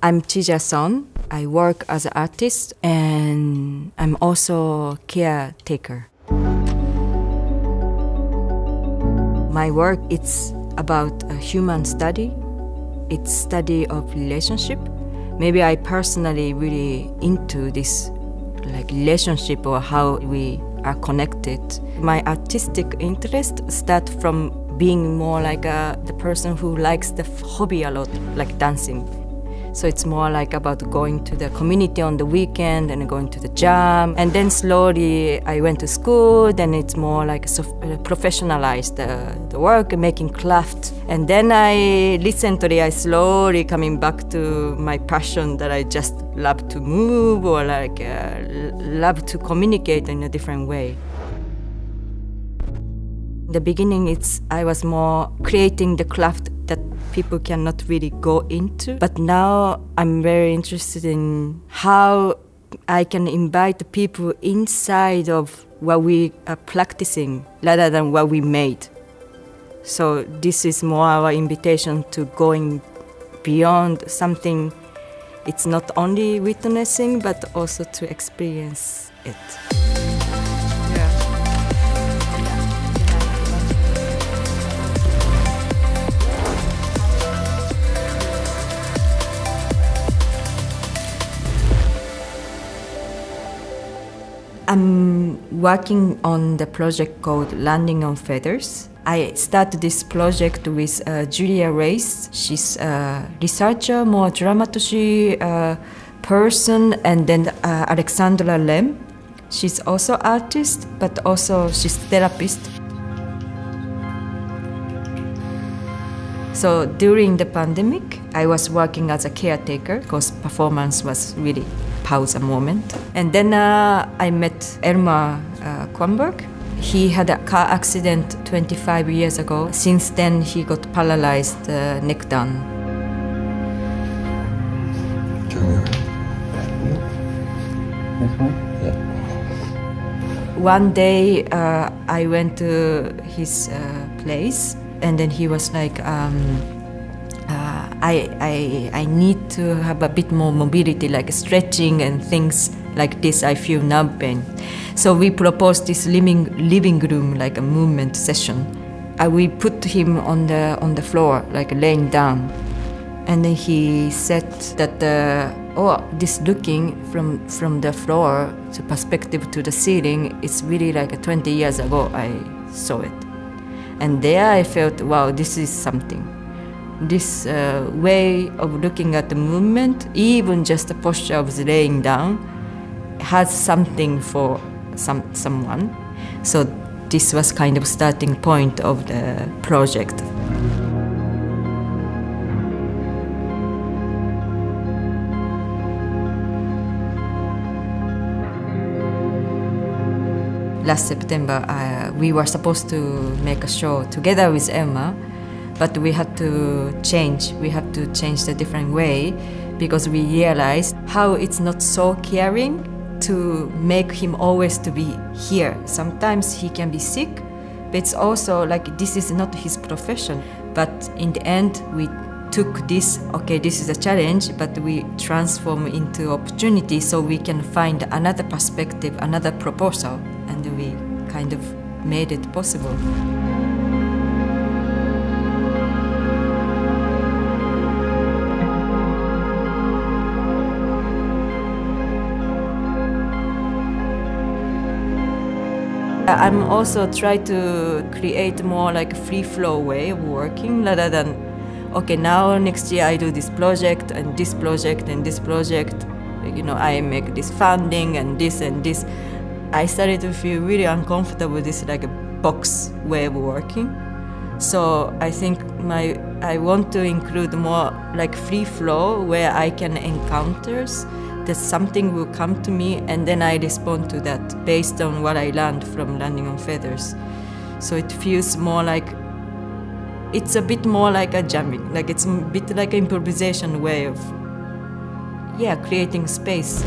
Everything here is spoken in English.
I'm Jija Sohn. I work as an artist and I'm also caretaker. My work, it's about a human study. It's study of relationship. Maybe I personally really into this like relationship or how we are connected. My artistic interest start from being more like the person who likes the hobby a lot, like dancing. So it's more like about going to the community on the weekend and going to the jam. And then slowly I went to school, then it's more like professionalized the work, making craft. And then I slowly coming back to my passion that I just love to move or like love to communicate in a different way. In the beginning, I was more creating the craft that people cannot really go into. But now I'm very interested in how I can invite the people inside of what we are practicing rather than what we made. So this is more our invitation to going beyond something. It's not only witnessing, but also to experience it. I'm working on the project called Landing on Feathers. I started this project with Julia Reist. She's a researcher, more dramaturgy person, and then Aleksandra Lemm. She's also artist, but also she's therapist. So during the pandemic, I was working as a caretaker because performance was really pause a moment. And then I met Elmer Kronberg. He had a car accident 25 years ago. Since then, he got paralyzed neck down. One day, I went to his place, and then he was like, I need to have a bit more mobility, like stretching and things like this. I feel nerve pain. So we proposed this living room, like a movement session. We put him on the floor, like laying down. And then he said that, this looking from the floor to perspective to the ceiling, it's really like 20 years ago I saw it. And there I felt, wow, this is something. This way of looking at the movement, even just the posture of laying down, has something for someone. So this was kind of starting point of the project. Last September, we were supposed to make a show together with Emma, but we had to change. We had to change the different way because we realized how it's not so caring to make him always to be here. Sometimes he can be sick, but it's also like this is not his profession. But in the end, we took this, okay, this is a challenge, but we transform into opportunity so we can find another perspective, another proposal, and we kind of made it possible. I'm also trying to create more like a free flow way of working rather than, okay, now next year I do this project and this project and this project, you know, I make this funding and this and this. I started to feel really uncomfortable with this like a box way of working. So I think I want to include more like free flow where I can encounter that something will come to me and then I respond to that based on what I learned from Landing on Feathers. So it feels more like, it's a bit more like a jamming, like it's a bit like an improvisation way of, creating space.